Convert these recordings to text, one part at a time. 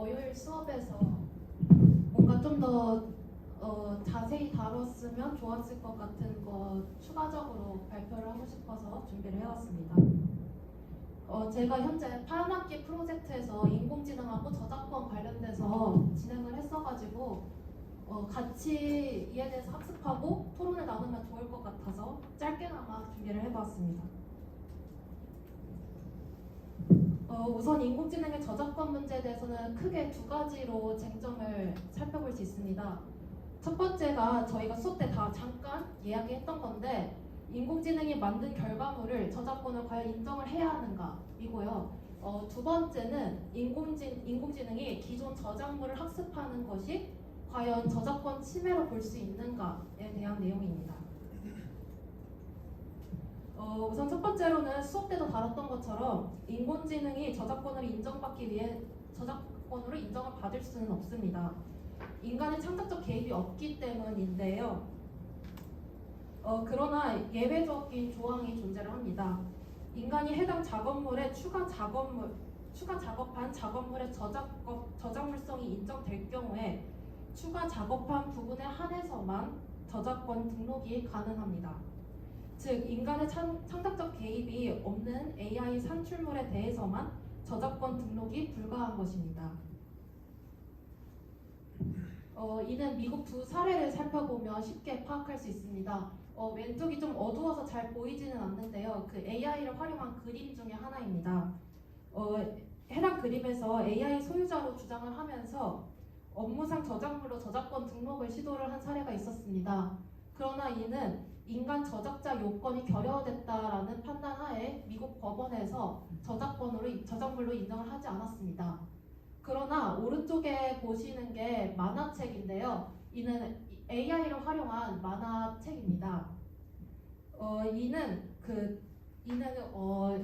월요일 수업에서 뭔가 좀 더 자세히 다뤘으면 좋았을 것 같은 거 추가적으로 발표를 하고 싶어서 준비를 해왔습니다. 제가 현재 파란학기 프로젝트에서 인공지능하고 저작권 관련돼서 진행을 했어가지고 같이 이에 대해서 학습하고 토론을 나누면 좋을 것 같아서 짧게나마 준비를 해봤습니다. 우선 인공지능의 저작권 문제에 대해서는 크게 두 가지로 쟁점을 살펴볼 수 있습니다. 첫 번째가 저희가 수업 때 다 잠깐 이야기했던 건데, 인공지능이 만든 결과물을 저작권을 과연 인정을 해야 하는가 이고요. 두 번째는 인공지능이 기존 저작물을 학습하는 것이 과연 저작권 침해로 볼 수 있는가에 대한 내용입니다. 우선 첫 번째로는 수업 때도 다뤘던 것처럼 인공지능이 저작권을 인정받기 위해 저작권으로 인정을 받을 수는 없습니다. 인간의 창작적 개입이 없기 때문인데요. 그러나 예외적인 조항이 존재를 합니다. 인간이 해당 작업물에 추가 작업한 작업물의 저작물성이 인정될 경우에 추가 작업한 부분에 한해서만 저작권 등록이 가능합니다. 즉, 인간의 창작적 개입이 없는 AI 산출물에 대해서만 저작권 등록이 불가한 것입니다. 이는 미국 두 사례를 살펴보면 쉽게 파악할 수 있습니다. 왼쪽이 좀 어두워서 잘 보이지는 않는데요. 그 AI를 활용한 그림 중에 하나입니다. 해당 그림에서 AI 소유자로 주장을 하면서 업무상 저작물로 저작권 등록을 시도를 한 사례가 있었습니다. 그러나 이는 인간 저작자 요건이 결여됐다라는 판단하에 미국 법원에서 저작물로 인정을 하지 않았습니다. 그러나 오른쪽에 보시는 게 만화책인데요. 이는 AI를 활용한 만화책입니다. 이는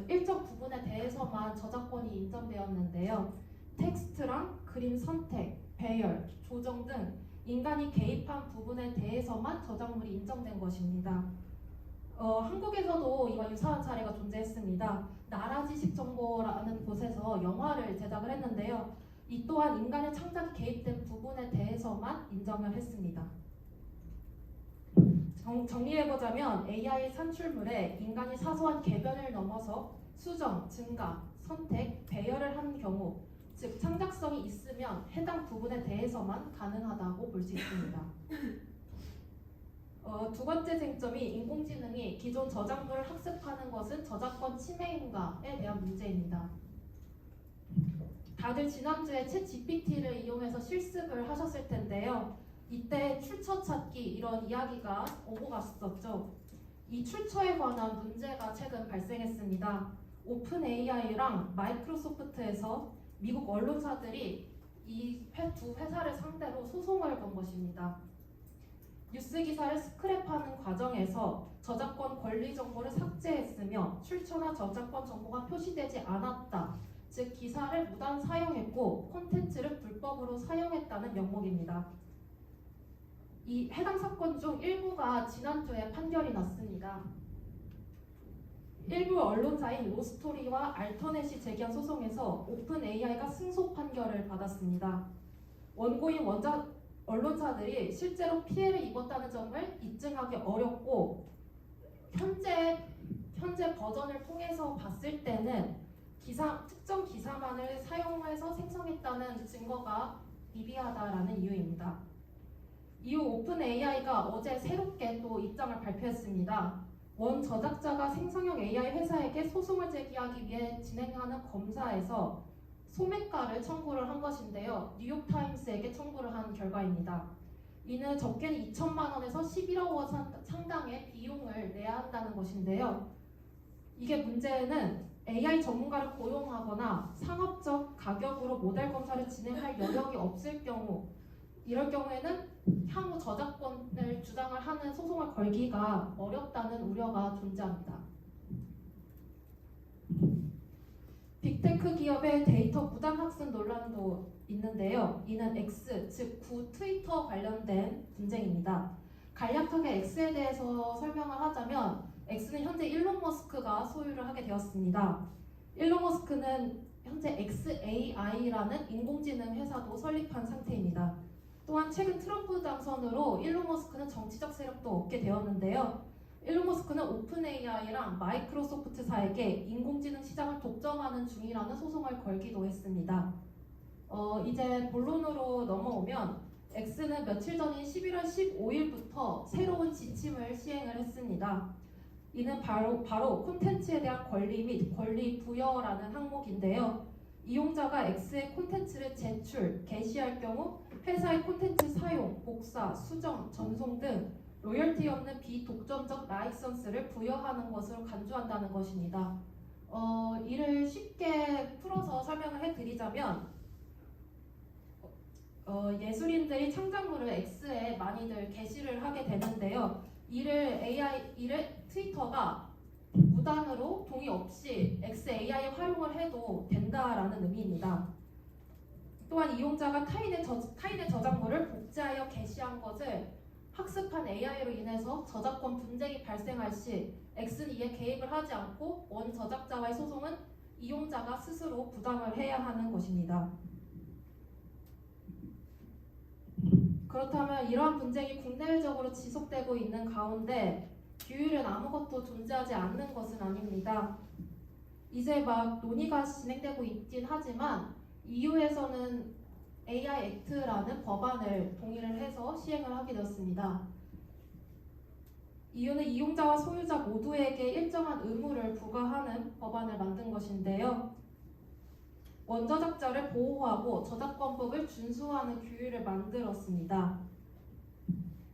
일정 부분에 대해서만 저작권이 인정되었는데요. 텍스트랑 그림 선택, 배열, 조정 등 인간이 개입한 부분에 대해서만 저작물이 인정된 것입니다. 한국에서도 이와 유사한 사례가 존재했습니다. 나라지식정보라는 곳에서 영화를 제작을 했는데요. 이 또한 인간의 창작이 개입된 부분에 대해서만 인정을 했습니다. 정리해보자면 AI 산출물에 인간이 사소한 개변을 넘어서 수정, 증가, 선택, 배열을 한 경우, 즉 창작성이 있으면 해당 부분에 대해서만 가능하다고 볼 수 있습니다. 두 번째 쟁점이 인공지능이 기존 저작물을 학습하는 것은 저작권 침해인가에 대한 문제입니다. 다들 지난주에 챗 GPT를 이용해서 실습을 하셨을 텐데요. 이때 출처 찾기 이런 이야기가 오고 갔었죠. 이 출처에 관한 문제가 최근 발생했습니다. 오픈 AI랑 마이크로소프트에서 미국 언론사들이 이 두 회사를 상대로 소송을 건 것입니다. 뉴스 기사를 스크랩하는 과정에서 저작권 권리 정보를 삭제했으며 출처나 저작권 정보가 표시되지 않았다. 즉 기사를 무단 사용했고 콘텐츠를 불법으로 사용했다는 명목입니다. 이 해당 사건 중 일부가 지난주에 판결이 났습니다. 일부 언론사인 로스토리와 알터넷이 제기한 소송에서 오픈 AI가 승소 판결을 받았습니다. 원고인 언론사들이 실제로 피해를 입었다는 점을 입증하기 어렵고 현재 버전을 통해서 봤을 때는 특정 기사만을 사용해서 생성했다는 증거가 미비하다라는 이유입니다. 이후 오픈 AI가 어제 새롭게 또 입장을 발표했습니다. 원 저작자가 생성형 AI 회사에게 소송을 제기하기 위해 진행하는 검사에서 소매가를 청구를 한 것인데요. 뉴욕타임스에게 청구를 한 결과입니다. 이는 적게는 2천만 원에서 11억 원 상당의 비용을 내야 한다는 것인데요. 이게 문제는 AI 전문가를 고용하거나 상업적 가격으로 모델 검사를 진행할 여력이 없을 경우, 이럴 경우에는 향후 저작권을 주장을 하는 소송을 걸기가 어렵다는 우려가 존재합니다. 빅테크 기업의 데이터 무단 학습 논란도 있는데요. 이는 X, 즉 구 트위터 관련된 분쟁입니다. 간략하게 X에 대해서 설명을 하자면 X는 현재 일론 머스크가 소유를 하게 되었습니다. 일론 머스크는 현재 xAI라는 인공지능 회사도 설립한 상태입니다. 또한 최근 트럼프 당선으로 일론 머스크는 정치적 세력도 얻게 되었는데요. 일론 머스크는 오픈 AI랑 마이크로소프트사에게 인공지능 시장을 독점하는 중이라는 소송을 걸기도 했습니다. 이제 본론으로 넘어오면 X는 며칠 전인 11월 15일부터 새로운 지침을 시행을 했습니다. 이는 바로 콘텐츠에 대한 권리 및 권리 부여라는 항목인데요. 이용자가 X의 콘텐츠를 제출, 게시할 경우 회사의 콘텐츠 사용, 복사, 수정, 전송 등 로열티 없는 비독점적 라이선스를 부여하는 것으로 간주한다는 것입니다. 이를 쉽게 풀어서 설명을 해드리자면 예술인들이 창작물을 X에 많이들 게시를 하게 되는데요. 이를 트위터가 무단으로 동의 없이 XAI 활용을 해도 된다라는 의미입니다. 또한 이용자가 타인의 저작물을 복제하여 게시한 것을 학습한 AI로 인해서 저작권 분쟁이 발생할 시 X는 이에 개입을 하지 않고 원 저작자와의 소송은 이용자가 스스로 부담을 해야 하는 것입니다. 그렇다면 이러한 분쟁이 국내외적으로 지속되고 있는 가운데 규율은 아무것도 존재하지 않는 것은 아닙니다. 이제 막 논의가 진행되고 있긴 하지만 EU에서는 AI 액트라는 법안을 동의를 해서 시행을 하게 되었습니다. EU는 이용자와 소유자 모두에게 일정한 의무를 부과하는 법안을 만든 것인데요. 원저작자를 보호하고 저작권법을 준수하는 규율을 만들었습니다.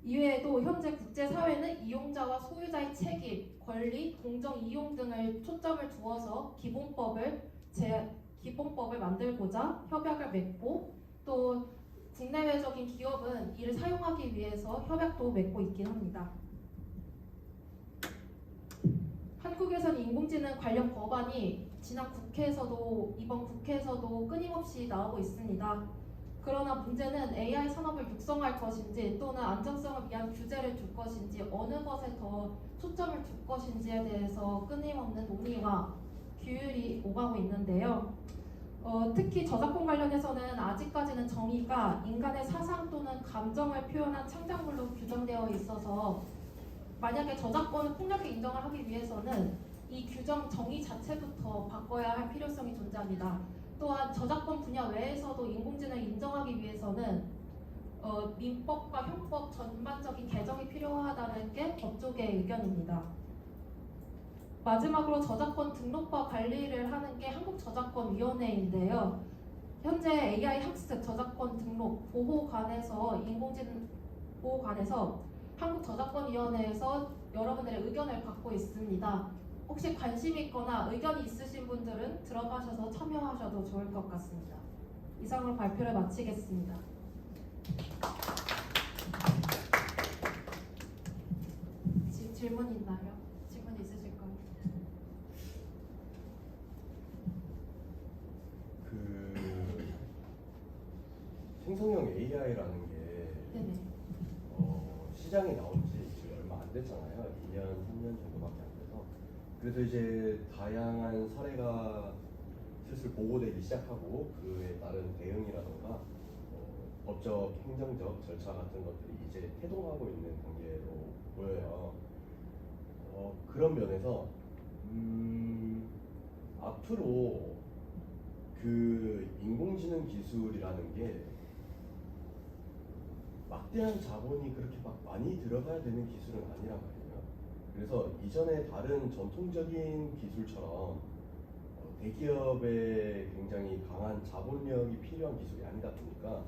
이외에도 현재 국제사회는 이용자와 소유자의 책임, 권리, 공정 이용 등을 초점을 두어서 기본법을 만들고자 협약을 맺고 또 국내외적인 기업은 이를 사용하기 위해서 협약도 맺고 있긴 합니다. 한국에서는 인공지능 관련 법안이 이번 국회에서도 끊임없이 나오고 있습니다. 그러나 문제는 AI 산업을 육성할 것인지 또는 안정성을 위한 규제를 둘 것인지 어느 것에 더 초점을 둘 것인지에 대해서 끊임없는 논의와 규율이 오가고 있는데요. 특히 저작권 관련해서는 아직까지는 정의가 인간의 사상 또는 감정을 표현한 창작물로 규정되어 있어서 만약에 저작권을 폭넓게 인정을 하기 위해서는 이 규정 정의 자체부터 바꿔야 할 필요성이 존재합니다. 또한 저작권 분야 외에서도 인공지능을 인정하기 위해서는 민법과 형법 전반적인 개정이 필요하다는 게 법조계의 의견입니다. 마지막으로 저작권 등록과 관리를 하는 게 한국저작권위원회인데요. 현재 AI 학습 저작권 등록 보호관에서 인공지능 보호관에서 한국저작권위원회에서 여러분들의 의견을 받고 있습니다. 혹시 관심 있거나 의견이 있으신 분들은 들어가셔서 참여하셔도 좋을 것 같습니다. 이상으로 발표를 마치겠습니다. 질문 있나요? 질문 있으실까요? 생성형 AI라는 게 네네. 시장에 나온 지 지금 얼마 안 됐잖아요. 2년, 3년 정도밖에 안 돼서. 그래서 이제 다양한 사례가 슬슬 보고되기 시작하고 그에 따른 대응이라던가 법적, 행정적 절차 같은 것들이 이제 태동하고 있는 단계로 보여요. 그런 면에서 앞으로 그 인공지능 기술이라는 게 막대한 자본이 그렇게 막 많이 들어가야 되는 기술은 아니란 말이에요. 그래서 이전에 다른 전통적인 기술처럼 대기업에 굉장히 강한 자본력이 필요한 기술이 아니다 보니까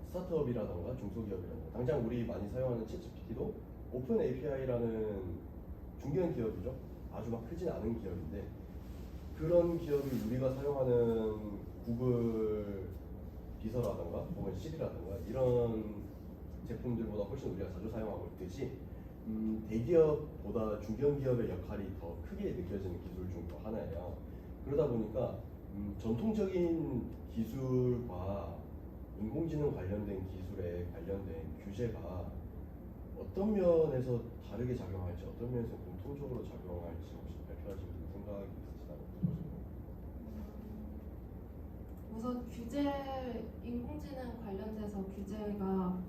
스타트업이라던가 중소기업이라던가 당장 우리 많이 사용하는 챗GPT도 오픈 API라는 중견 기업이죠. 아주 막 크진 않은 기업인데 그런 기업이 우리가 사용하는 구글 비서라던가 혹은 시리라던가 이런 제품들보다 훨씬 우리가 자주 사용하고 있듯이 대기업보다 중견기업의 역할이 더 크게 느껴지는 기술 중 또 하나예요. 그러다 보니까 전통적인 기술과 인공지능 관련된 기술에 관련된 규제가 어떤 면에서 다르게 작용할지 어떤 면에서 공통적으로 작용할지 혹시 발표하신 생각이 있으시다면 어떠십니까? 우선 규제 인공지능 관련돼서 규제가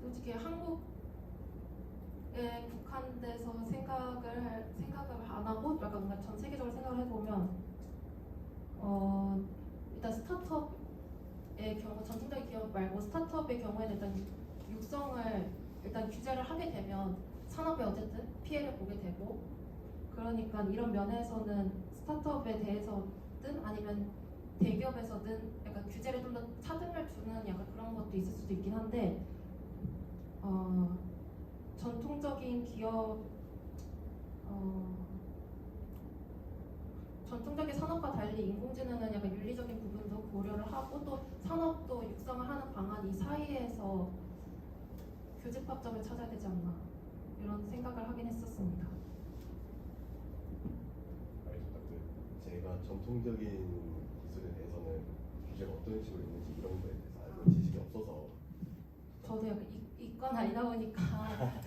솔직히 한국에 국한돼서 생각을 안 하고 약간 뭔가 전 세계적으로 생각을 해보면 일단 스타트업의 경우 전통적인 기업 말고 스타트업의 경우에는 일단 육성을 일단 규제를 하게 되면 산업에 어쨌든 피해를 보게 되고 그러니까 이런 면에서는 스타트업에 대해서든 아니면 대기업에서든 약간 규제를 좀 더 차등을 두는 약간 그런 것도 있을 수도 있긴 한데 전통적인 기업 전통적인 산업과 달리 인공지능은 약간 윤리적인 부분도 고려를 하고 또 산업도 육성을 하는 방안 이 사이에서 교집합점을 찾아야 되지 않나 이런 생각을 하긴 했었습니다. 알겠습니다. 제가 전통적인 기술에 대해서는 규제가 어떤 식으로 있는지 이런 거에 대해서 알고 있는 지식이 없어서 저도 약간 이과는 아니다 보니까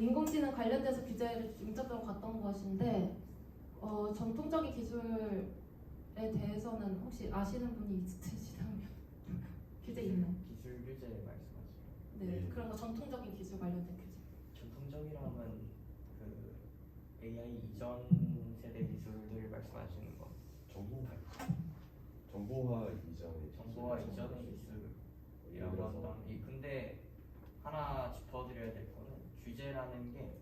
인공지능 관련돼서 규제를 중점적으로 갔던 것인데 전통적인 기술에 대해서는 혹시 아시는 분이 있으시다면 규제 있나요? 기술 규제 말씀하시죠. 네, 그런 거 전통적인 기술 관련된 규제. 전통적이라면 그 AI 이전 세대 기술들 말씀하시는 거. 정보화 이전의 정보화 기술. 이전의 예를 기술이라고 들어서 한다면 근데 하나 짚어드려야 될 거는 규제라는 게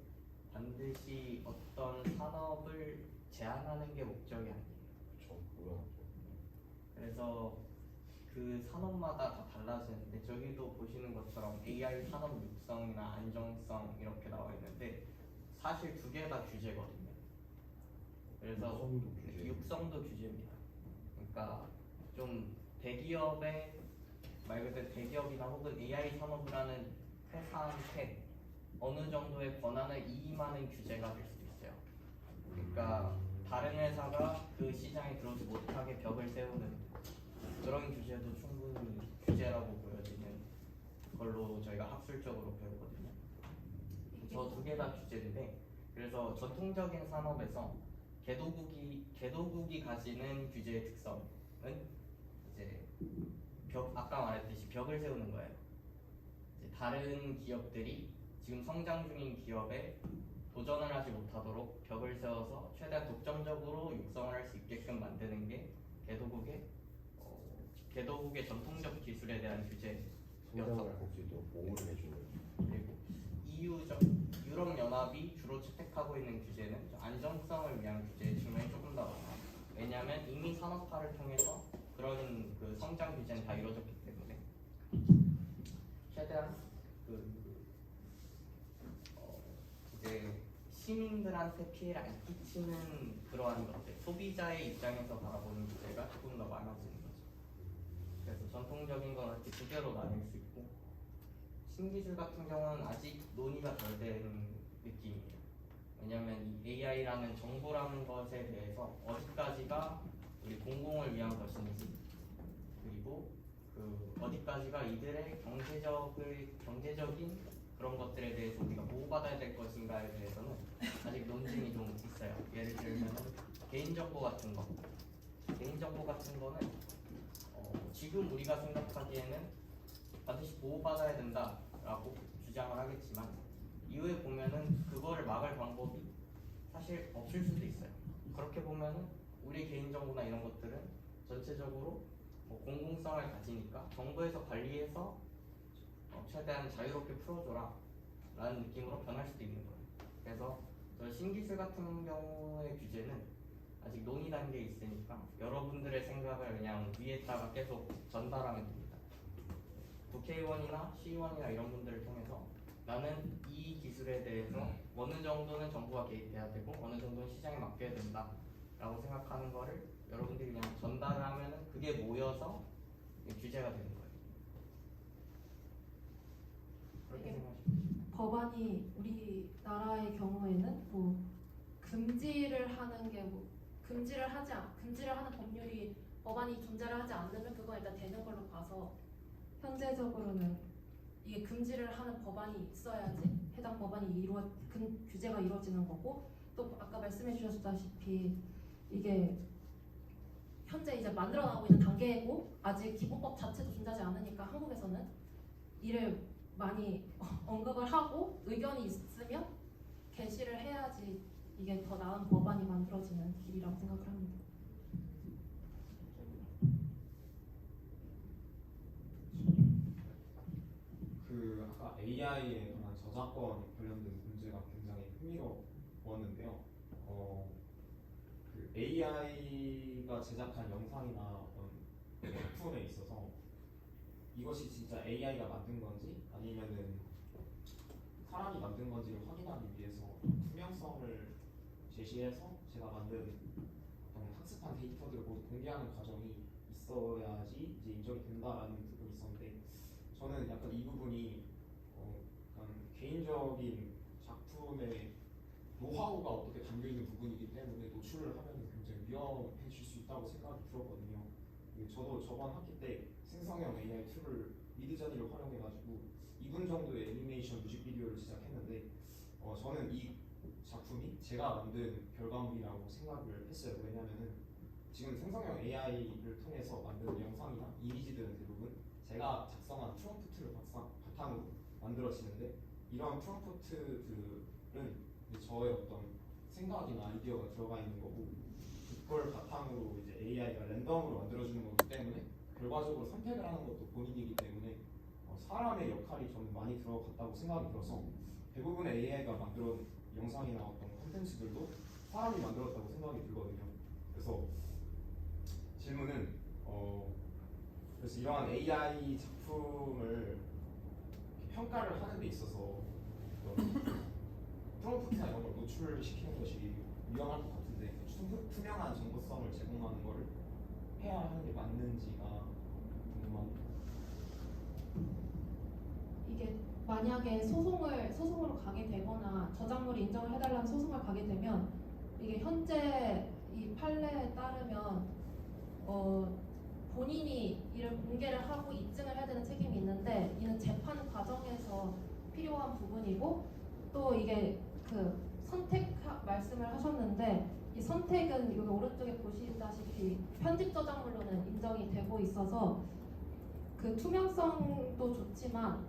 반드시 어떤 산업을 제한하는 게 목적이 아니에요. 그렇죠. 그건 맞죠. 그래서 그 산업마다 다 달라지는데 저기도 보시는 것처럼 AI 산업 육성이나 안정성 이렇게 나와 있는데 사실 두 개 다 규제거든요. 그래서 육성도 규제. 육성도 규제입니다. 그러니까 좀 대기업의 말 그대로 대기업이나 혹은 AI 산업을 하는 회사한테 어느 정도의 권한을 이임하는 규제가 될 수도 있어요. 그러니까 다른 회사가 그 시장에 들어오지 못하게 벽을 세우는 그런 규제도 충분히 규제라고 보여지는 걸로 저희가 학술적으로 배우거든요. 저 두 개 다 규제인데 그래서 전통적인 산업에서 개도국이 가지는 규제의 특성은 이제 아까 말했듯이 벽을 세우는 거예요. 이제 다른 기업들이 지금 성장 중인 기업에 도전을 하지 못하도록 벽을 세워서 최대한 독점적으로 육성을 할 수 있게끔 만드는 게 개도국의 전통적 기술에 대한 규제. 성장을 할 수 있도록 보호를 해주는. 그리고 유럽 연합이 주로 채택하고 있는 규제는 안정성을 위한 규제의 측면이 조금 더 많아요. 왜냐하면 이미 산업화를 통해서 그런 그 성장 규제는 다 이루어졌기 때문에 최대한 이제 시민들한테 피해를 안 끼치는 그러한 것들, 소비자의 입장에서 바라보는 규제가 조금 더 많아지는 거죠. 그래서 전통적인 건 이렇게 두 개로 나뉠 수 있고 신기술 같은 경우는 아직 논의가 덜 된 느낌이에요. 왜냐하면 이 AI라는 정보라는 것에 대해서 어디까지가 우리 공공을 위한 것인지 그리고 그 어디까지가 이들의 경제적인 그런 것들에 대해서 우리가 보호받아야 될 것인가에 대해서는 아직 논쟁이 좀 있어요. 예를 들면 개인정보 같은 거는 지금 우리가 생각하기에는 반드시 보호받아야 된다라고 주장을 하겠지만 이후에 보면은 그거를 막을 방법이 사실 없을 수도 있어요. 그렇게 보면은 우리 개인정보나 이런 것들은 전체적으로 공공성을 가지니까 정부에서 관리해서 최대한 자유롭게 풀어줘라 라는 느낌으로 변할 수도 있는 거예요. 그래서 저 신기술 같은 경우의 규제는 아직 논의 단계에 있으니까 여러분들의 생각을 그냥 위에다가 계속 전달하면 됩니다. 국회의원이나 시의원이나 이런 분들을 통해서 나는 이 기술에 대해서 어느 정도는 정부가 개입해야 되고 어느 정도는 시장에 맡겨야 된다 라고 생각하는 거를 여러분들이 그냥 전달을 하면은 그게 모여서 규제가 되는 거예요. 그렇게 생각하시면 법안이 우리나라의 경우에는 뭐 금지를 하는 법률이 법안이 존재를 하지 않으면 그건 일단 되는 걸로 봐서 현재적으로는 이게 금지를 하는 법안이 있어야지 해당 법안이 규제가 이루어지는 거고 또 아까 말씀해 주셨다시피 이게 현재 이제 만들어 나가고 있는 단계고 아직 기본법 자체도 존재하지 않으니까 한국에서는 이를 많이 언급을 하고 의견이 있으면 게시를 해야지 이게 더 나은 법안이 만들어지는 길이라고 생각을 합니다. 그 아까 AI에 관한 저작권 관련된 문제가 굉장히 흥미로웠는데요. 그 AI가 제작한 영상이나 어떤 작품에 있어서 이것이 진짜 AI가 만든 건지 아니면은 사람이 만든 건지를 확인하기 위해서 투명성을 제시해서 제가 만든 어떤 학습한 데이터들을 모두 공개하는 과정이 있어야지 이제 인정이 된다라는 부분이 있었는데 저는 약간 이 부분이 약간 개인적인 작품의 노하우가 어떻게 담겨 있는 부분이기 때문에 노출을 하면 굉장히 위험해질 수 있다고 생각이 들었거든요. 저도 저번 학기 때 생성형 AI 툴을 미드저니를 활용해가지고 2분 정도의 애니메이션 뮤직비디오를 제작했는데 저는 이 작품이 제가 만든 결과물이라고 생각을 했어요. 왜냐하면은 지금 생성형 AI를 통해서 만든 영상이나 이미지들은 대부분 제가 작성한 프롬프트를 바탕으로 만들어지는데 이러한 프롬프트들은 저의 어떤 생각이나 아이디어가 들어가 있는 거고 그걸 바탕으로 이제 AI가 랜덤으로 만들어주는 거기 때문에 결과적으로 선택을 하는 것도 본인이기 때문에 사람의 역할이 저는 많이 들어갔다고 생각이 들어서 대부분의 AI가 만들어온 영상이나 어떤 콘텐츠들도 사람이 만들었다고 생각이 들거든요. 그래서 질문은 그래서 이러한 AI 작품을 평가를 하는 데 있어서 프롬프트나 이런 걸 노출시키는 것이 위험할 것 같은데 투명한 정보성을 제공하는 것을 해야 하는 게 맞는지가 궁금합니다. 이게 만약에 소송으로 가게 되거나 저작물을 인정을 해달라는 소송을 가게 되면 이게 현재 이 판례에 따르면 본인이 이를 공개를 하고 입증을 해야 되는 책임이 있는데 이는 재판 과정에서 필요한 부분이고 또 이게 그 선택 말씀을 하셨는데 이 선택은 여기 오른쪽에 보시다시피 편집 저작물로는 인정이 되고 있어서 그 투명성도 좋지만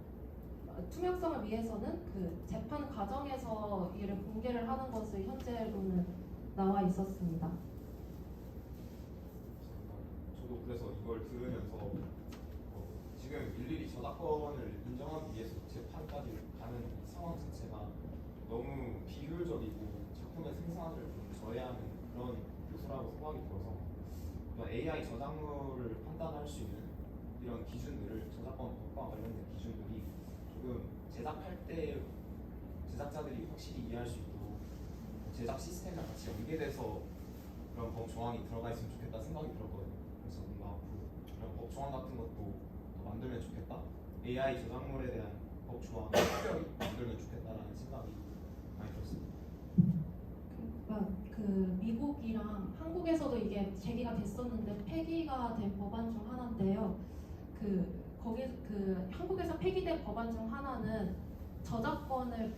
투명성을 위해서는 그 재판 과정에서 이를 공개를 하는 것을 현재로는 나와 있었습니다. 저도 그래서 이걸 들으면서 지금 일일이 저작권을 인정하기 위해서 재판까지 가는 이 상황 자체가 너무 비효율적이고 작품의 생산을 좀 저해하는 그런 요소라고 생각이 들어서 AI 저작물을 판단할 수 있는 이런 기준들을 저작권법과 관련된 기준들이 조금 제작할 때 제작자들이 확실히 이해할 수 있도록 제작 시스템이랑 같이 연계돼서 그런 법 조항이 들어가 있으면 좋겠다 생각이 들었거든요. 그래서 뭔가 앞으로 이런 법 조항 같은 것도 더 만들면 좋겠다. AI 저작물에 대한 법 조항을 특별히 만들면 좋겠다라는 생각이 많이 들었습니다. 그 미국이랑 한국에서도 이게 제기가 됐었는데 폐기가 된 법안 중 하나인데요. 한국에서 폐기된 법안 중 하나는 저작권을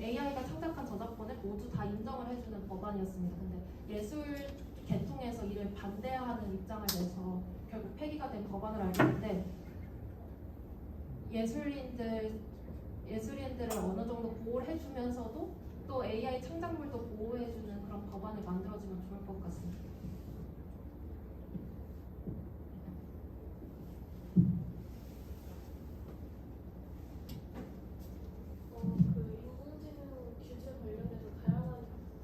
AI가 창작한 저작권을 모두 다 인정을 해주는 법안이었습니다. 근데 예술 계통에서 이를 반대하는 입장을 내서 결국 폐기가 된 법안을 알고 있는데 예술인들을 어느 정도 보호를 해주면서도 또 AI 창작물도 보호해주는 그런 법안이 만들어지면 좋을 것 같습니다. 그 인공지능 규제 관련해서 다양한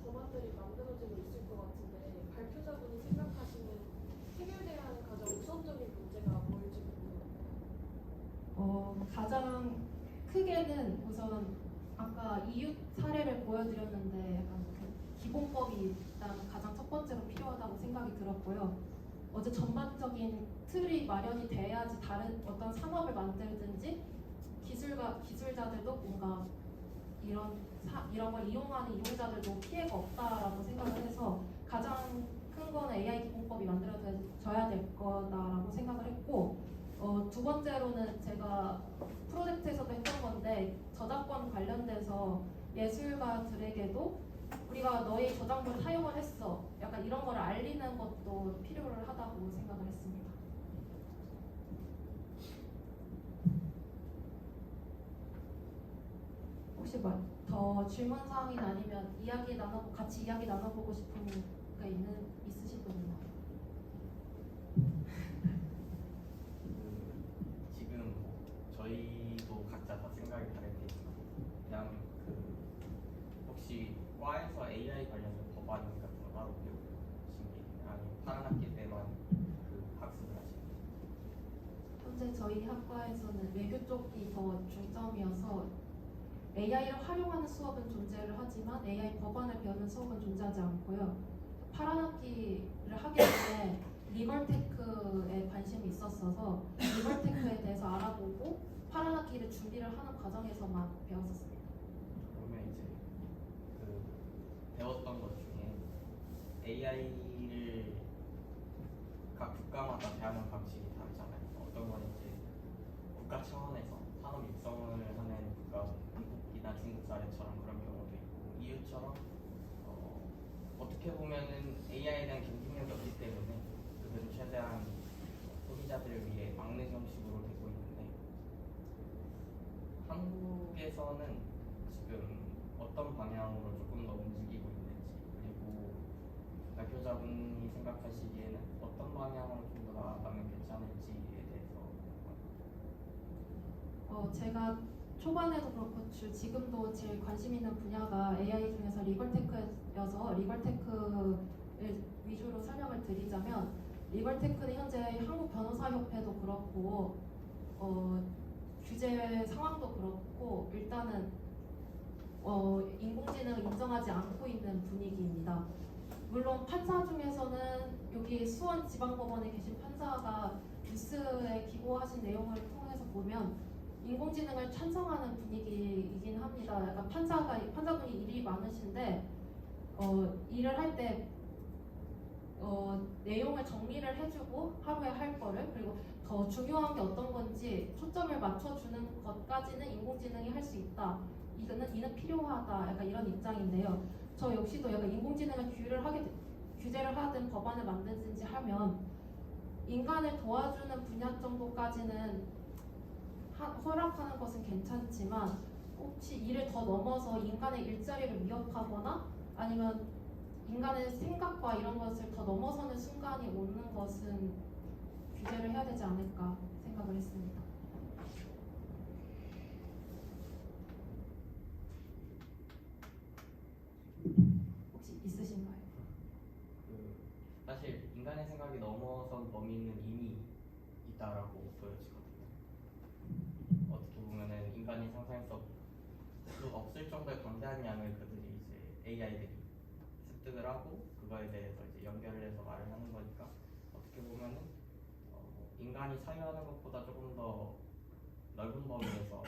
법안들이 만들어지고 있을 것 같은데 발표자분이 생각하시는 해결돼야 하는 가장 우선적인 문제가 뭘지 궁금해요. 가장 크게는 우선 아까 이웃 사례를 보여드렸는데 약간 그 기본법이 일단 가장 첫 번째로 필요하다고 생각이 들었고요. 어제 전반적인 틀이 마련이 돼야지 다른 어떤 산업을 만들든지 기술자들도 뭔가 이런 걸 이용하는 이용자들도 피해가 없다라고 생각을 해서 가장 큰 거는 AI 기본법이 만들어져야 될 거다라고 생각을 했고 두 번째로는 제가 프로젝트에서도 했던 건데 저작권 관련돼서 예술가들에게도 우리가 너의 저작물을 사용을 했어. 약간 이런 거를 알리는 것도 필요하다고 생각을 했습니다. 혹시 뭐 더 질문 사항이나 아니면 같이 이야기 나눠보고 싶은 게 있으신 분 있나요? 지금 저희도 각자 다 생각이 다르겠지만 그냥 혹시 과에서 AI 관련된 법안 같은 거 따로 배우신 게 있나요? 아니면 다른 학기 때만 학습을 하시는 거예요? 현재 저희 학과에서는 외교 쪽이 더 중점이어서 AI를 활용하는 수업은 존재를 하지만 AI 법안을 배우는 수업은 존재하지 않고요. 파란 학기를 하기 전에 리걸테크에 관심이 있었어서 리걸테크에 대해서 알아보고 파란 학기를 준비를 하는 과정에서만 배웠었습니다. 그러면 이제 배웠던 것 중에 AI를 각 국가마다 대하는 방식이 다르잖아요. 어떤 건 이제 국가 차원에서 산업 육성을 하는 국가, 미국이나 중국 사례처럼 그런 경우도 있고 EU처럼 어떻게 보면은 AI에 대한 경쟁력이 없기 때문에 그들은 최대한 소비자들을 위해 막는 형식으로 되고 있는데 한국에서는 지금 어떤 방향으로 조금 더 움직이고 있는지 그리고 발표자분이 생각하시기에는 어떤 방향으로 좀 더 나아가면 괜찮을지에 대해서 제가 초반에도 그렇고 지금도 제일 관심 있는 분야가 AI 중에서 리걸테크여서 리걸테크를 위주로 설명을 드리자면 리걸테크는 현재 한국 변호사협회도 그렇고 규제 상황도 그렇고 일단은 인공지능을 인정하지 않고 있는 분위기입니다. 물론 판사 중에서는 여기 수원지방법원에 계신 판사가 뉴스에 기고하신 내용을 통해서 보면 인공지능을 찬성하는 분위기이긴 합니다. 약간 판사분이 일이 많으신데 일을 할 때 내용을 정리를 해주고 하루에 할 거를 그리고 더 중요한 게 어떤 건지 초점을 맞춰주는 것까지는 인공지능이 할 수 있다. 이는 필요하다. 약간 이런 입장인데요. 저 역시도 약간 인공지능을 규제를 하든 법안을 만들든지 하면 인간을 도와주는 분야 정도까지는 허락하는 것은 괜찮지만 혹시 이를 더 넘어서 인간의 일자리를 위협하거나 아니면 인간의 생각과 이런 것을 더 넘어서는 순간이 오는 것은 규제를 해야 되지 않을까 생각을 했습니다. 혹시 있으신가요? 사실 인간의 생각이 넘어선 범위는 이미 있다라고 보여지거든요. 어떻게 보면은 인간이 상상할 수 없을 정도의 광대한 양을 그들이 이제 AI들이 습득을 하고 그거에 대해서 이제 연결을 해서 말을 하는 거니까 어떻게 보면은 인간이 사유하는 것보다 조금 더 넓은 범위에서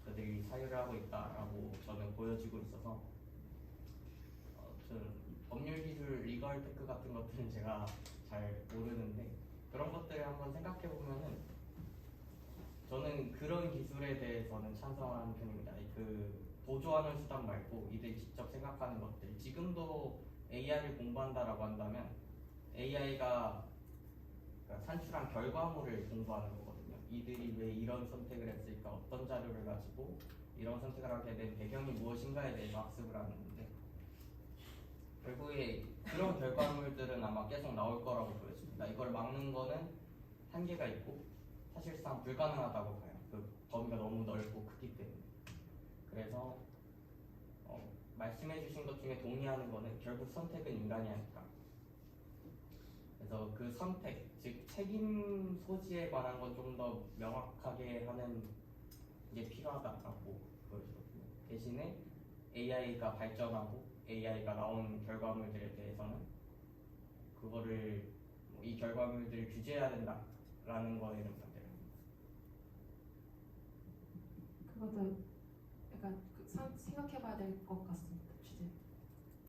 그들이 사유를 하고 있다라고 저는 보여지고 있어서 법률 기술, 리걸 테크 같은 것들은 제가 잘 모르는데 그런 것들을 한번 생각해 보면은 저는 그런 기술에 대해서는 찬성하는 편입니다. 보조하는 수단 말고 이들이 직접 생각하는 것들. 지금도 AI를 공부한다라고 한다면 AI가 산출한 결과물을 공부하는 거거든요. 이들이 왜 이런 선택을 했을까, 어떤 자료를 가지고 이런 선택을 하게 된 배경이 무엇인가에 대해서 학습을 하는 건데 결국에 그런 결과물들은 아마 계속 나올 거라고 보여집니다. 이걸 막는 거는 한계가 있고 사실상 불가능하다고 봐요. 그 범위가 너무 넓고 크기 때문에. 그래서 말씀해주신 것 중에 동의하는 거는 결국 선택은 인간이 하니까. 그래서 그 선택, 즉 책임 소지에 관한 건 좀 더 명확하게 하는 게 필요하다고 보여지거든요. 대신에 AI가 발전하고 AI가 나온 결과물들에 대해서는 그거를 이 결과물들을 규제해야 된다라는 거에는 반대를 합니다. 그것도 약간 생각해봐야 될 것 같습니다.